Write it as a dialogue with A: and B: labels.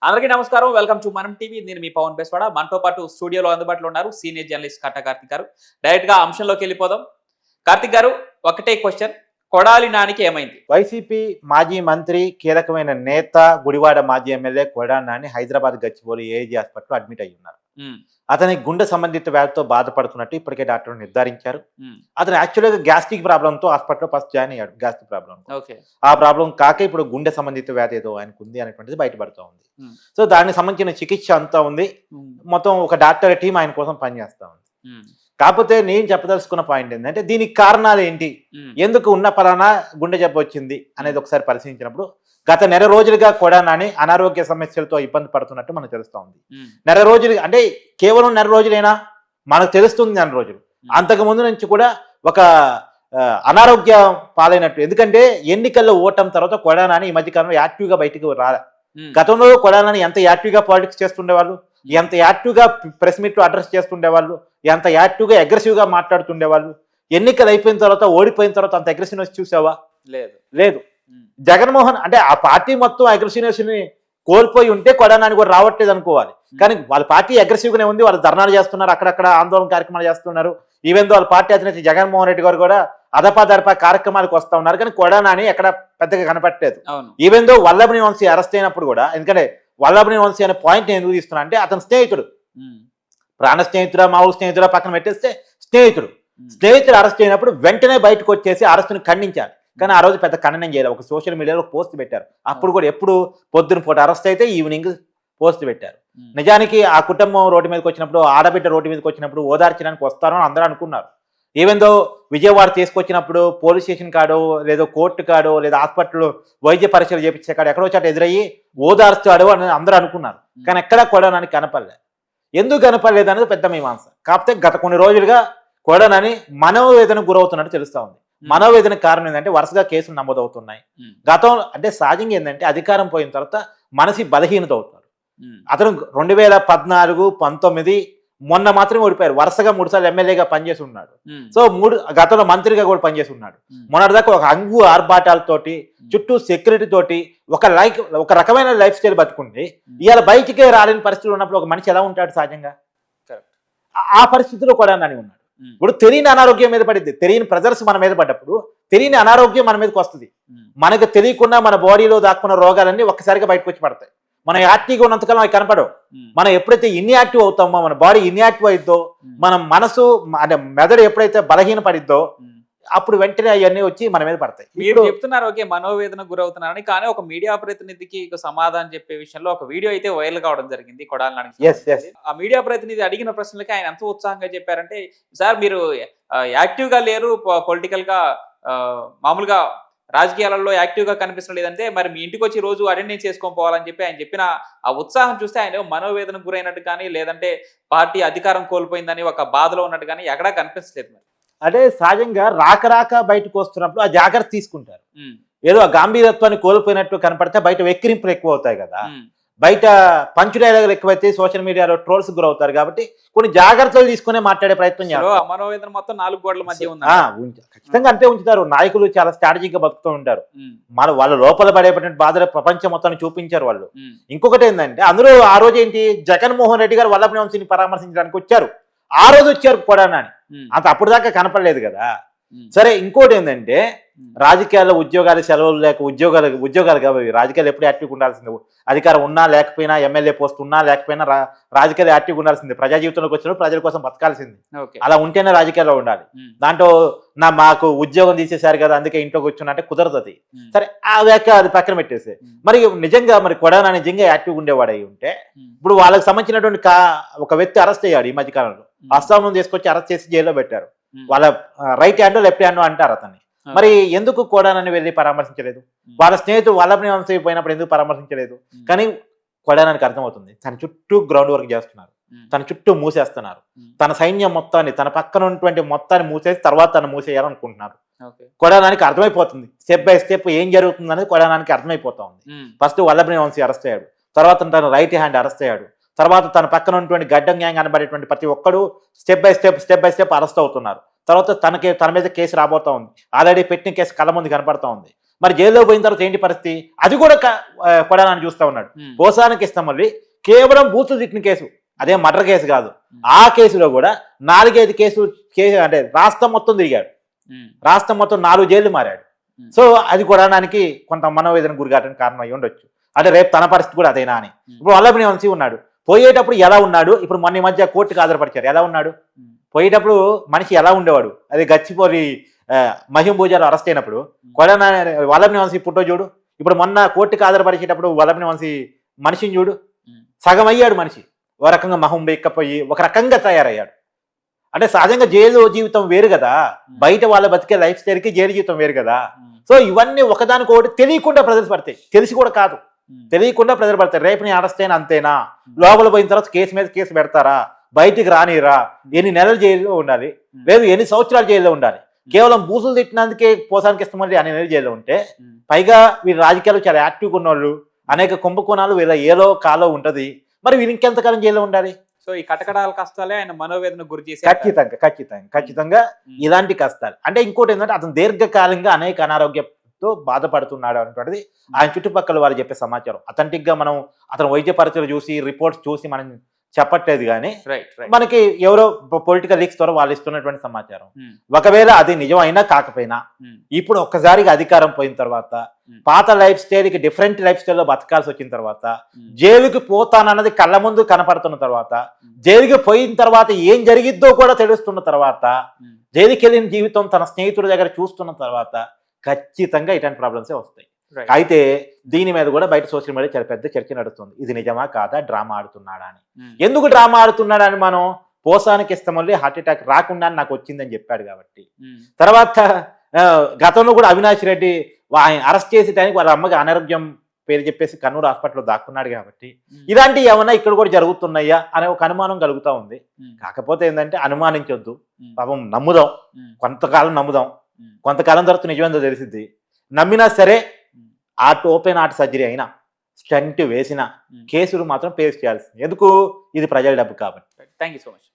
A: అందరికీ నమస్కారం. Welcome to మనం టీవీ. నేను మీ పవన్ బెస్వాడ. మనతో పాటు స్టూడియోలో అందుబాటులో ఉన్నారు సీనియర్ జర్నలిస్ట్ కట్టా కార్తిక్ గారు. డైరెక్ట్‌గా అంశంలోకి వెళ్ళిపోదాం. కార్తిక్ గారు, ఒకటే క్వెషన్. కొడాలి నానికి ఏమైంది?
B: వైసీపీ మాజీ మంత్రి, కీలకమైన నేత, గుడివాడ మాజీ ఎమ్మెల్యే కొడాలి నాని హైదరాబాద్ గచ్చిబౌలి ఏజీ హాస్పిటల్లో అడ్మిట్ అయ్యి ఉన్నారు.
A: హ్మ్.
B: అతని గుండె సంబంధిత వ్యాధితో బాధపడుతున్నట్టు ఇప్పటికే డాక్టర్లు నిర్ధారించారు.
A: హ్మ్.
B: అతను యాక్చువల్‌గా గ్యాస్ట్రిక్ ప్రాబ్లంతో హాస్పిటల్‌లో ఫస్ట్ జాయిన్ అయ్యాడు. Gastric problem.
A: ఓకే.
B: ఆ ప్రాబ్లం కాక ఇప్పుడు గుండె సంబంధిత వ్యాధి ఏదో ఆయనకు ఉంది అనేటువంటిది బయటపడుతూ ఉంది.
A: హ్మ్.
B: సో దానికి సంబంధించిన చికిత్స అంతా ఉంది.
A: హ్మ్.
B: మొత్తం ఒక డాక్టర్ టీం ఆయన కోసం పనిచేస్తా ఉంది.
A: హ్మ్.
B: కాకపోతే నేను చెప్పదలుచుకున్న పాయింట్ ఏంటంటే దీనికి కారణాలు ఏంటి,
A: హ్మ్.
B: ఎందుకు ఉన్న పలానా గుండె జబ్బు వచ్చింది అనేది ఒకసారి పరిశీలించినప్పుడు గత నెల రోజులుగా కూడా నాని అనారోగ్య సమస్యలతో ఇబ్బంది పడుతున్నట్టు మనకు తెలుస్తూ ఉంది.
A: హ్మ్.
B: నెల రోజులు అంటే కేవలం నెల రోజులైనా మనకు తెలుస్తుంది. నెల రోజులు అంతకు ముందు నుంచి కూడా ఒక అనారోగ్య పాలైనట్టు. ఎందుకంటే ఎన్నికల్లో ఓటమి తర్వాత కొడా నాని ఈ మధ్యకాలంలో యాక్టివ్గా బయటికి రాలే.
A: హ్మ్.
B: గతంలో కొడా నాని ఎంత యాక్టివ్గా పాలిటిక్స్ చేస్తుండేవాళ్ళు, ఎంత యాక్టివ్గా ప్రెస్ మీట్ అడ్రస్ చేస్తుండేవాళ్ళు, ఎంత యాక్టివ్గా అగ్రెసివ్గా మాట్లాడుతుండేవాళ్ళు. ఎన్నికలు అయిపోయిన తర్వాత, ఓడిపోయిన తర్వాత అంత అగ్రెసివ్నెస్ చూసావా?
A: లేదు.
B: లేదు.
A: హ్మ్.
B: జగన్మోహన్ అంటే ఆ పార్టీ మొత్తం అగ్రెసివ్నెస్ ని కోల్పోయి ఉంటే కొడా నాని కూడా రావట్లేదు అనుకోవాలి. కానీ వాళ్ళ పార్టీ అగ్రెసివ్ గానే ఉంది. వాళ్ళు ధర్నాలు చేస్తున్నారు, అక్కడక్కడ ఆందోళన కార్యక్రమాలు చేస్తున్నారు. ఈవెన్ వాళ్ళ పార్టీ అధినేత జగన్మోహన్ రెడ్డి గారు కూడా అదపా కార్యక్రమాలకు వస్తా ఉన్నారు. కానీ కొడా నాని ఎక్కడ పెద్దగా కనపట్టలేదు.
A: అవును.
B: ఈవెన్ వల్లభని వంశీ అరెస్ట్ అయినప్పుడు కూడా, ఎందుకంటే వల్లభని వంశీ అనే పాయింట్ నేను ఎందుకు తీస్తున్నా అంటే అతని స్నేహితుడు,
A: హ్మ్.
B: ప్రాణ స్నేహితుడా, మామూలు స్నేహితుడా పక్కన పెట్టేస్తే స్నేహితుడు.
A: హ్మ్.
B: స్నేహితుడు అరెస్ట్ అయినప్పుడు వెంటనే బయటకు వచ్చేసి అరెస్టును ఖండించారు. కానీ ఆ రోజు పెద్ద ఖండనం చేయలేదు. ఒక సోషల్ మీడియాలో పోస్ట్ పెట్టారు. అప్పుడు కూడా ఎప్పుడు పొద్దున పూట అరెస్ట్ అయితే ఈవినింగ్ పోస్ట్ పెట్టారు.
A: హ్మ్.
B: నిజానికి ఆ కుటుంబం రోడ్డు మీదకి వచ్చినప్పుడు, ఆడబిడ్డ రోడ్డు మీదకి వచ్చినప్పుడు ఓదార్చడానికి వస్తారో అని అందరూ అనుకున్నారు. ఈవెన్ విజయవాడ తీసుకొచ్చినప్పుడు పోలీస్ స్టేషన్ కాడో, లేదో కోర్టు కాడో, లేదా హాస్పిటల్లో వైద్య పరీక్షలు చేపించే కాడ ఎక్కడో చాట ఎదురయ్యి ఓదార్స్తాడు అని అందరూ అనుకున్నారు. కానీ ఎక్కడా కూడా నాకు కనపడలేదు. ఎందుకు కనపడలేదు అనేది పెద్ద మీమాంస. కాకపోతే గత కొన్ని రోజులుగా కూడా నాని మనోవేదనకు గురవుతున్నట్టు తెలుస్తా ఉంది. మనోవేదన కారణం ఏంటంటే వరుసగా కేసులు నమోదవుతున్నాయి. గతంలో అంటే సహజంగా ఏంటంటే అధికారం పోయిన తర్వాత మనసి బలహీనత అవుతారు. అతను 2014, 19 మొన్న మాత్రమే ఓడిపోయారు. వరుసగా 3 సార్లు ఎమ్మెల్యేగా పనిచేసి ఉన్నాడు. సో గతంలో మంత్రిగా కూడా పనిచేసి ఉన్నాడు. మొన్నటిదాకా ఒక అంగు ఆర్భాటాలతోటి, చుట్టూ సెక్యూరిటీ తోటి ఒక రకమైన లైఫ్ స్టైల్ బతుకుంది. ఇవాళ బయటికే రాలేని పరిస్థితులు ఉన్నప్పుడు ఒక మనిషి ఎలా ఉంటాడు సహజంగా? ఆ పరిస్థితిలో కూడా నాని ఉన్నాడు. ఇప్పుడు తెలియని అనారోగ్యం మీద పడింది. తెలియని ప్రెజర్స్ మన మీద పడ్డప్పుడు తెలియని అనారోగ్యం మన మీదకి వస్తుంది. మనకు తెలియకుండా మన బాడీలో దాక్కున్న రోగాలన్నీ ఒక్కసారిగా బయటకు వచ్చి పడతాయి. మనం యాక్టివ్గా ఉన్నంతకాలం అవి కనపడవు. మనం ఎప్పుడైతే ఇన్యాక్టివ్ అవుతామో, మన బాడీ ఇన్యాక్టివ్ అయిద్దో, మన మనసు అంటే మెదడు ఎప్పుడైతే బలహీన పడిద్దో అప్పుడు వెంటనే అవన్నీ వచ్చి మన మీద పడతాయి.
A: మీరు చెప్తున్నారు ఓకే, మనోవేదనకు గురవుతున్నారని. కానీ ఒక మీడియా ప్రతినిధికి సమాధానం చెప్పే విషయంలో ఒక వీడియో అయితే వైరల్ కావడం జరిగింది కొడాలి నానికి సంబంధించి. ఆ మీడియా ప్రతినిధి అడిగిన ప్రశ్నలకి ఆయన ఎంత ఉత్సాహంగా చెప్పారంటే, సార్ మీరు యాక్టివ్ గా లేరు, పొలిటికల్ గా మామూలుగా రాజకీయాలలో యాక్టివ్ గా కనిపిస్తలేదంటే మరి మీ ఇంటికి వచ్చి రోజు అటెండెన్స్ చేసుకొని పోవాలని చెప్పి ఆయన చెప్పిన ఆ ఉత్సాహం చూస్తే ఆయన మనోవేదనకు గురైనట్టు కానీ, లేదంటే పార్టీ అధికారం కోల్పోయిందని ఒక బాధలో ఉన్నట్టు కానీ ఎక్కడా కనిపించలేదు. మరి
B: అంటే సహజంగా రాక బయటకు వస్తున్నప్పుడు ఆ జాగ్రత్త తీసుకుంటారు. ఏదో ఆ గాంభీర్యత్వాన్ని కోల్పోయినట్టు కనపడితే బయట వెక్కిరింపులు ఎక్కువ అవుతాయి కదా, బయట పంచు డైలాగులు ఎక్కువైతే సోషల్ మీడియాలో ట్రోల్స్ గురవుతారు. కాబట్టి కొన్ని జాగ్రత్తలు తీసుకునే మాట్లాడే ప్రయత్నం చేస్తారు.
A: మనోవేదన మొత్తం 4 గోడల మధ్య ఉంది.
B: ఖచ్చితంగా అంతే ఉంచుతారు. నాయకులు చాలా స్ట్రాటజీగా బతుకుతూ ఉంటారు. వాళ్ళ లోపల పడేటువంటి బాధలు ప్రపంచం మొత్తాన్ని చూపించారు వాళ్ళు. ఇంకొకటి ఏంటంటే అందులో ఆ రోజు ఏంటి, జగన్మోహన్ రెడ్డి గారు వల్లభని వంశీని పరామర్శించడానికి వచ్చారు. ఆ రోజు వచ్చారు కూడా నాని. అంత అప్పుడు దాకా కనపడలేదు కదా. సరే, ఇంకోటి ఏంటంటే రాజకీయాల్లో ఉద్యోగాలు, సెలవులు లేక ఉద్యోగాలు కాబట్టి రాజకీయాలు ఎప్పుడు యాక్టివ్గా ఉండాల్సిందే. అధికారం ఉన్నా లేకపోయినా, ఎమ్మెల్యే పోస్ట్ ఉన్నా లేకపోయినా రాజకీయాలు యాక్టివ్గా ఉండాల్సిందే. ప్రజా జీవితంలోకి వచ్చినప్పుడు ప్రజల కోసం బతకాల్సింది. అలా ఉంటేనే రాజకీయాల్లో ఉండాలి. దాంట్లో మాకు ఉద్యోగం తీసేశారు కదా అందుకే ఇంట్లో కూర్చున్నా అంటే కుదరదు అది. సరే, ఆ వ్యాఖ్య అది పక్కన పెట్టేసి మరి నిజంగా మరి కొడానా నిజంగా యాక్టివ్గా ఉండేవాడు అయి ఉంటే ఇప్పుడు వాళ్ళకి సంబంధించినటువంటి ఒక వ్యక్తి అరెస్ట్ అయ్యాడు ఈ మధ్యకాలంలో. అస్సాం తీసుకొచ్చి అరెస్ట్ చేసి జైల్లో పెట్టారు. వాళ్ళ రైట్ హ్యాండ్ లెఫ్ట్ హ్యాండ్ అంటారు అతన్ని. మరి ఎందుకు కొడానని వెళ్ళి పరామర్శించలేదు? వాళ్ళ స్నేహితుడు వల్లభని వంశీ పోయినప్పుడు ఎందుకు పరామర్శించలేదు? కానీ కొడానానికి అర్థమవుతుంది, తన చుట్టూ గ్రౌండ్ వర్క్ చేస్తున్నారు, తన చుట్టూ మూసేస్తున్నారు. తన సైన్యం మొత్తాన్ని, తన పక్కన ఉన్నటువంటి మొత్తాన్ని మూసేసి తర్వాత తను మూసేయాలనుకుంటున్నారు. కొడానానికి అర్థమైపోతుంది స్టెప్ బై స్టెప్ ఏం జరుగుతుంది అనేది కొడానానికి అర్థమైపోతా ఉంది. ఫస్ట్ వల్లభని వంశీ అరెస్ట్ అయ్యాడు, తర్వాత తన రైట్ హ్యాండ్ అరెస్ట్ అయ్యాడు, తర్వాత తన పక్కన ఉన్నటువంటి గడ్డం గ్యాంగ్ అనబడేటువంటి ప్రతి ఒక్కడు స్టెప్ బై స్టెప్ అరెస్ట్ అవుతున్నారు. తర్వాత తన మీద కేసు రాబోతా ఉంది. ఆల్రెడీ పెట్టిన కేసు కళ్ళ ముందు కనపడతా ఉంది. మరి జైల్లో పోయిన తర్వాత ఏంటి పరిస్థితి? అది కూడా కొడాలని చూస్తా ఉన్నాడు. పోసానికి ఇస్తాం మళ్ళీ కేవలం బూతులు తిట్టిన కేసు, అదే మర్డర్ కేసు కాదు. ఆ కేసులో కూడా 4-5 కేసు అంటే రాష్ట్రం మొత్తం తిరిగాడు, రాష్ట్రం మొత్తం 4 జైళ్లు మారాడు. సో అది కొడడానికి కొంత మనోవేదన గురికాటానికి కారణం అయ్యి ఉండొచ్చు. అంటే రేపు తన పరిస్థితి కూడా అదేనా అని. ఇప్పుడు వల్లభనేని వంశీ ఉన్నాడు, పోయేటప్పుడు ఎలా ఉన్నాడు, ఇప్పుడు మొన్న ఈ మధ్య కోర్టుకు హాజరుపరిచారు, ఎలా ఉన్నాడు? పోయేటప్పుడు మనిషి ఎలా ఉండేవాడు? అది గచ్చిపోలి మహిం పూజారు అరెస్ట్ అయినప్పుడు వల్లభనేని వంశీ ఫోటో చూడు, ఇప్పుడు మొన్న కోర్టుకు హాజరుపరిచేటప్పుడు వల్లభనేని వంశీ మనిషిని చూడు, సగం అయ్యాడు మనిషి. ఒక రకంగా మహం బెక్కపోయి ఒక రకంగా తయారయ్యాడు. అంటే సహజంగా జైలు జీవితం వేరు కదా, బయట వాళ్ళ బతికే లైఫ్ స్టైల్కి జైలు జీవితం వేరు కదా. సో ఇవన్నీ ఒకదానికొకటి తెలియకుండా ప్రజలు పడతాయి, తెలిసి కూడా కాదు, తెలియకుండా ప్రజలు పడతాయి. రేపు నేను అరెస్ట్ అయినా అంతేనా, లోపల పోయిన తర్వాత కేసు మీద కేసు పెడతారా, బయటికి రానిరా, ఎన్ని నెలలు జైల్లో ఉండాలి, లేదు ఎన్ని సంవత్సరాలు జైల్లో ఉండాలి. కేవలం బూసులు తిట్టినందుకే పోసానికి ఇష్టమని అన్ని నెలలు జైల్లో ఉంటే, పైగా వీళ్ళు రాజకీయాలు చాలా యాక్టివ్గా ఉన్నవాళ్ళు, అనేక కుంభకోణాలు వీళ్ళ ఏలో కాలో ఉంటది, మరి వీళ్ళు ఇంకెంతకాలం జైల్లో ఉండాలి?
A: సో ఈ కటకడాల కష్టాలే ఆయన మనోవేదన గురి చేసి
B: ఖచ్చితంగా ఇలాంటి కష్టాలు. అంటే ఇంకోటి ఏంటంటే అతను దీర్ఘకాలంగా అనేక అనారోగ్యంతో బాధపడుతున్నాడు అనేటువంటిది ఆయన చుట్టుపక్కల వాళ్ళు చెప్పే సమాచారం. అథెంటిక్ గా మనం అతను వైద్య పరీక్షలు చూసి రిపోర్ట్స్ చూసి మనం చెప్పట్లేదు, కానీ మనకి ఎవరో పొలిటికల్ లీక్స్ ద్వారా వాళ్ళు ఇస్తున్నటువంటి సమాచారం. ఒకవేళ అది నిజం అయినా కాకపోయినా ఇప్పుడు ఒక్కసారిగా అధికారం పోయిన తర్వాత, పాత లైఫ్ స్టైల్కి డిఫరెంట్ లైఫ్ స్టైల్లో బతకాల్సి వచ్చిన తర్వాత, జైలుకి పోతానన్నది కళ్ళ ముందు కనపడుతున్న తర్వాత, జైలుకి పోయిన తర్వాత ఏం జరిగిద్దో కూడా తెలుస్తున్న తర్వాత, జైలుకి వెళ్ళిన జీవితం తన స్నేహితుల దగ్గర చూస్తున్న తర్వాత ఖచ్చితంగా ఇట్లాంటి ప్రాబ్లమ్సే వస్తాయి. అయితే దీని మీద కూడా బయట సోషల్ మీడియా చాలా పెద్ద చర్చ నడుస్తుంది, ఇది నిజమా కాదా, డ్రామా ఆడుతున్నాడా అని. ఎందుకు డ్రామా ఆడుతున్నాడా అని, మనం పోసానికి ఇష్టమల్లి హార్ట్ అటాక్ రాకుండా నాకు వచ్చిందని చెప్పాడు కాబట్టి. తర్వాత గతంలో కూడా అవినాష్ రెడ్డి అరెస్ట్ చేసే టైంకి వాళ్ళ అమ్మకి అనారోగ్యం పేరు చెప్పేసి కన్నూరు హాస్పిటల్లో దాక్కున్నాడు కాబట్టి, ఇలాంటివి ఏమన్నా ఇక్కడ కూడా జరుగుతున్నాయా అనే ఒక అనుమానం కలుగుతా ఉంది. కాకపోతే ఏంటంటే అనుమానించొద్దు, పాపం నమ్ముదాం, కొంతకాలం నమ్ముదాం, కొంతకాలం తర్వాత నిజమేందో తెలిసిద్ది. నమ్మినా సరే ఓపెన్ హార్ట్ సర్జరీ అయినా, స్టంట్ వేసిన కేసులు మాత్రం ఫేస్ చేయాల్సింది. ఎందుకు? ఇది ప్రజల డబ్బు కాబట్టి.
A: Thank you so much.